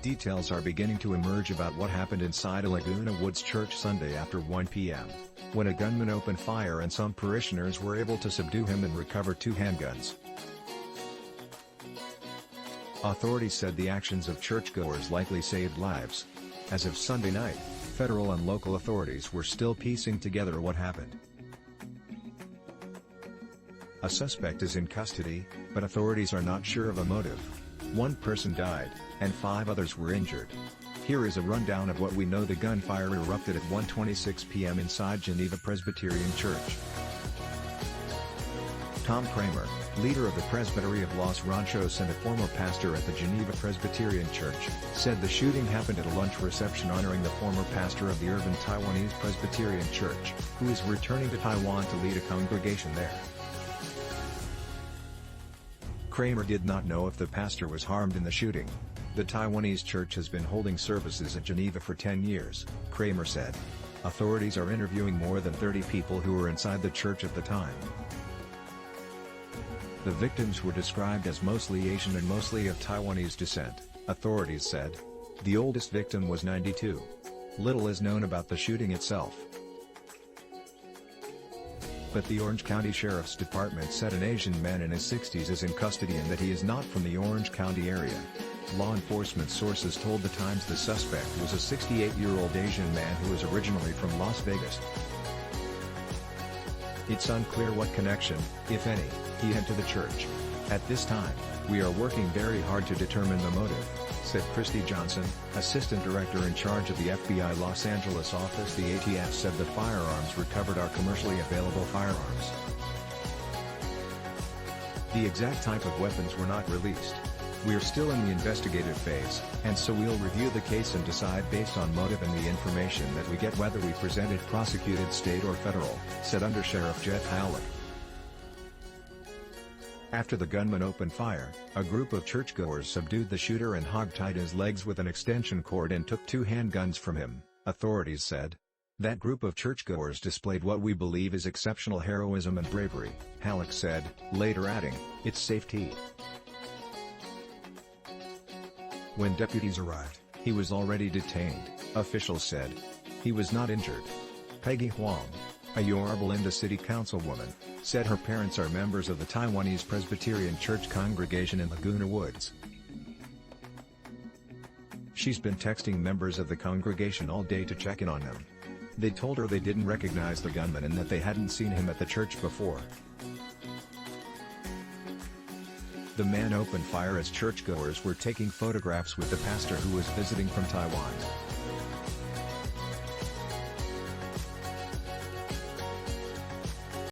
Details are beginning to emerge about what happened inside a Laguna Woods church Sunday after 1 p.m., when a gunman opened fire and some parishioners were able to subdue him and recover 2 handguns. Authorities said the actions of churchgoers likely saved lives. As of Sunday night, federal and local authorities were still piecing together what happened. A suspect is in custody, but authorities are not sure of a motive. 1 person died, and 5 others were injured. Here is a rundown of what we know. The gunfire erupted at 1:26 p.m. inside Geneva Presbyterian Church. Tom Cramer, leader of the Presbytery of Los Ranchos and a former pastor at the Geneva Presbyterian Church, said the shooting happened at a lunch reception honoring the former pastor of the Irvine Taiwanese Presbyterian Church, who is returning to Taiwan to lead a congregation there. Cramer did not know if the pastor was harmed in the shooting. The Taiwanese church has been holding services at Geneva for 10 years, Cramer said. Authorities are interviewing more than 30 people who were inside the church at the time. The victims were described as mostly Asian and mostly of Taiwanese descent, authorities said. The oldest victim was 92. Little is known about the shooting itself. But the Orange County Sheriff's Department said an Asian man in his 60s is in custody and that he is not from the Orange County area. Law enforcement sources told The Times the suspect was a 68-year-old Asian man who was originally from Las Vegas. It's unclear what connection, if any, he had to the church. At this time, we are working very hard to determine the motive, said Kristi Johnson, assistant director in charge of the FBI Los Angeles office. The ATF said the firearms recovered are commercially available firearms. The exact type of weapons were not released. We're still in the investigative phase, and so we'll review the case and decide based on motive and the information that we get whether we present it prosecuted state or federal, said Undersheriff Jeff Hallock. After the gunman opened fire, a group of churchgoers subdued the shooter and hogtied his legs with an extension cord and took 2 handguns from him, authorities said. That group of churchgoers displayed what we believe is exceptional heroism and bravery, Hallock said, later adding, "It's safety." When deputies arrived, he was already detained, officials said. He was not injured. Peggy Huang, a Yorba Linda city councilwoman, said her parents are members of the Taiwanese Presbyterian Church congregation in Laguna Woods. She's been texting members of the congregation all day to check in on them. They told her they didn't recognize the gunman and that they hadn't seen him at the church before. The man opened fire as churchgoers were taking photographs with the pastor who was visiting from Taiwan.